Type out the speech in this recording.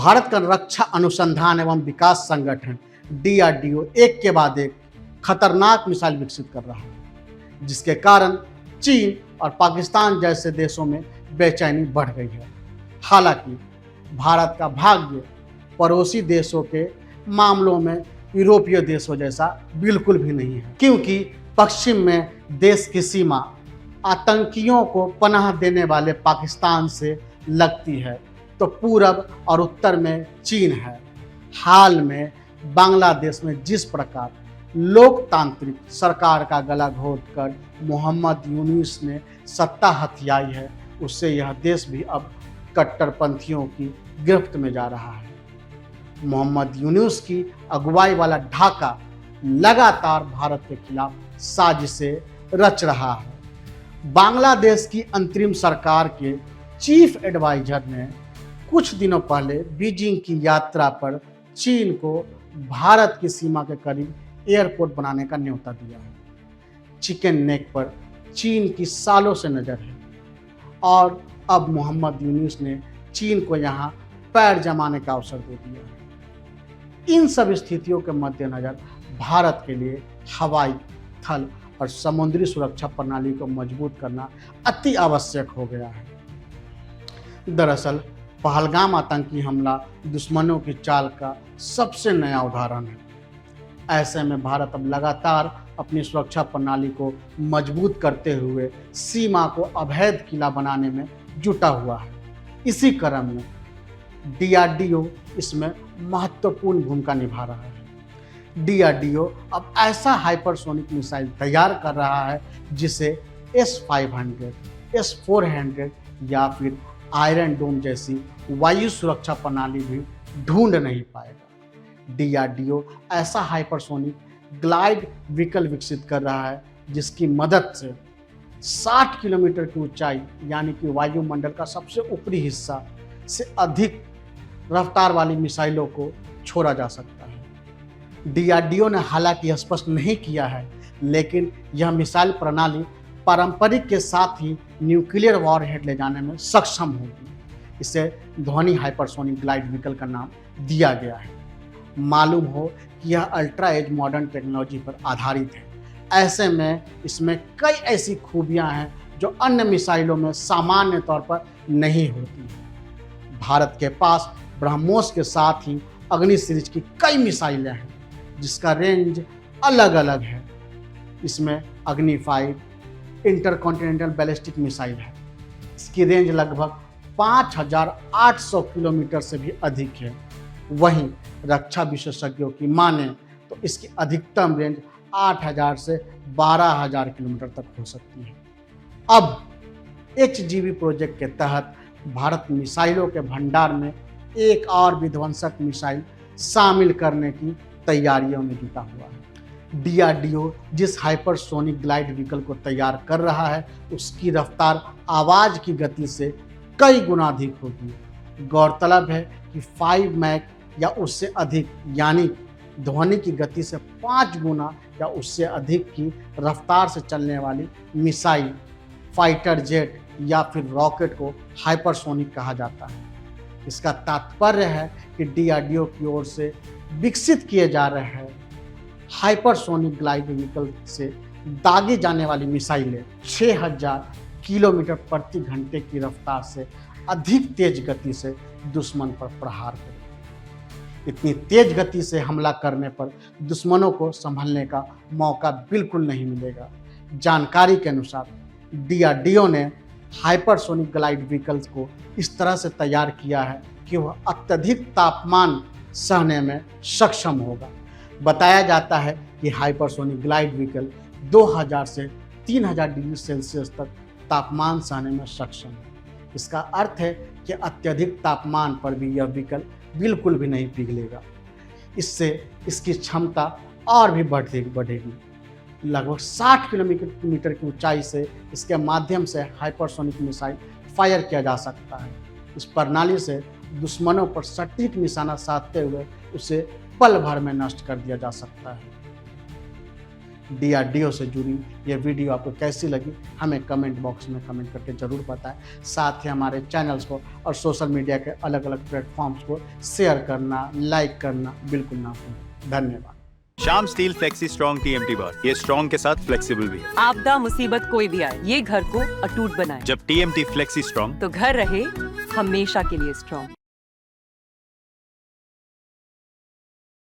भारत का रक्षा अनुसंधान एवं विकास संगठन DRDO एक के बाद एक खतरनाक मिसाइल विकसित कर रहा है, जिसके कारण चीन और पाकिस्तान जैसे देशों में बेचैनी बढ़ गई है। हालांकि भारत का भाग्य पड़ोसी देशों के मामलों में यूरोपीय देशों जैसा बिल्कुल भी नहीं है, क्योंकि पश्चिम में देश की सीमा आतंकियों को पनाह देने वाले पाकिस्तान से लगती है, तो पूरब और उत्तर में चीन है। हाल में बांग्लादेश में जिस प्रकार लोकतांत्रिक सरकार का गला घोंटकर मोहम्मद यूनुस ने सत्ता हथियाई है, उससे यह देश भी अब कट्टरपंथियों की गिरफ्त में जा रहा है। मोहम्मद यूनुस की अगुवाई वाला ढाका लगातार भारत के खिलाफ साजिशें रच रहा है। बांग्लादेश की अंतरिम सरकार के चीफ एडवाइजर ने कुछ दिनों पहले बीजिंग की यात्रा पर चीन को भारत की सीमा के करीब एयरपोर्ट बनाने का न्योता दिया है। चिकन नेक पर चीन की सालों से नज़र है और अब मोहम्मद यूनुस ने चीन को यहाँ पैर जमाने का अवसर दे दिया है। इन सब स्थितियों के मद्देनज़र भारत के लिए हवाई, थल और समुद्री सुरक्षा प्रणाली को मजबूत करना अति आवश्यक हो गया है। दरअसल पहलगाम आतंकी हमला दुश्मनों की चाल का सबसे नया उदाहरण है। ऐसे में भारत अब लगातार अपनी सुरक्षा प्रणाली को मजबूत करते हुए सीमा को अवैध किला बनाने में जुटा हुआ है। इसी क्रम में DRDO इसमें महत्वपूर्ण भूमिका निभा रहा है। DRDO अब ऐसा हाइपरसोनिक मिसाइल तैयार कर रहा है जिसे S-500, S-400 या फिर आयरन डोम जैसी वायु सुरक्षा प्रणाली भी ढूंढ नहीं पाएगा। DRDO ऐसा हाइपरसोनिक ग्लाइड व्हीकल विकसित कर रहा है जिसकी मदद से 60 किलोमीटर की ऊंचाई यानी कि वायुमंडल का सबसे ऊपरी हिस्सा से अधिक रफ्तार वाली मिसाइलों को छोड़ा जा सकता है। DRDO ने हालांकि स्पष्ट नहीं किया है, लेकिन यह मिसाइल प्रणाली पारंपरिक के साथ ही न्यूक्लियर वॉरहेड ले जाने में सक्षम होगी। इसे ध्वनि हाइपरसोनिक ग्लाइड व्हीकल का नाम दिया गया है। मालूम हो कि यह अल्ट्रा एज मॉडर्न टेक्नोलॉजी पर आधारित है। ऐसे में इसमें कई ऐसी खूबियां हैं जो अन्य मिसाइलों में सामान्य तौर पर नहीं होती। भारत के पास ब्रह्मोस के साथ ही अग्नि सीरीज की कई मिसाइलें हैं जिसका रेंज अलग अलग है। इसमें अग्नि 5 इंटरकॉन्टिनेंटल बैलिस्टिक मिसाइल है। इसकी रेंज लगभग 5800 किलोमीटर से भी अधिक है। वहीं रक्षा विशेषज्ञों की माने तो इसकी अधिकतम रेंज 8000 से 12000 किलोमीटर तक हो सकती है। अब HGV प्रोजेक्ट के तहत भारत मिसाइलों के भंडार में एक और विध्वंसक मिसाइल शामिल करने की तैयारियों में जुटा हुआ है। DRDO जिस हाइपरसोनिक ग्लाइड व्हीकल को तैयार कर रहा है उसकी रफ्तार आवाज़ की गति से कई गुना अधिक होगी। गौरतलब है कि 5 मैक या उससे अधिक यानी ध्वनि की गति से 5 गुना या उससे अधिक की रफ्तार से चलने वाली मिसाइल, फाइटर जेट या फिर रॉकेट को हाइपरसोनिक कहा जाता है। इसका तात्पर्य है कि DRDO की ओर से विकसित किए जा रहे हैं हाइपरसोनिक ग्लाइड व्हीकल से दागी जाने वाली मिसाइलें 6000 किलोमीटर प्रति घंटे की रफ्तार से अधिक तेज गति से दुश्मन पर प्रहार करें। इतनी तेज गति से हमला करने पर दुश्मनों को संभलने का मौका बिल्कुल नहीं मिलेगा। जानकारी के अनुसार DRDO ने हाइपरसोनिक ग्लाइड व्हीकल्स को इस तरह से तैयार किया है कि वह अत्यधिक तापमान सहने में सक्षम होगा। बताया जाता है कि हाइपरसोनिक ग्लाइड व्हीकल 2000 से 3000 डिग्री सेल्सियस तक तापमान सहने में सक्षम है। इसका अर्थ है कि अत्यधिक तापमान पर भी यह व्हीकल बिल्कुल भी नहीं पिघलेगा। इससे इसकी क्षमता और भी बढ़ेगी। लगभग 60 किलोमीटर की ऊंचाई से इसके माध्यम से हाइपरसोनिक मिसाइल फायर किया जा सकता है। इस प्रणाली से दुश्मनों पर सटीक निशाना साधते हुए उसे पल भर में नष्ट कर दिया जा सकता है। DRDO से जुड़ी ये वीडियो आपको कैसी लगी हमें कमेंट बॉक्स में कमेंट करके ज़रूर बताएं। साथ ही हमारे चैनल्स को और सोशल मीडिया के अलग अलग प्लेटफॉर्म्स को शेयर करना, लाइक करना बिल्कुल ना भूलें। धन्यवाद। Shyam steel flexi strong TMT बार, ये स्ट्रॉन्ग के साथ फ्लेक्सिबल भी है। आपदा मुसीबत कोई भी आए, ये घर को अटूट बनाए। जब TMT फ्लेक्सी स्ट्रॉन्ग तो घर रहे हमेशा के लिए स्ट्रॉन्ग।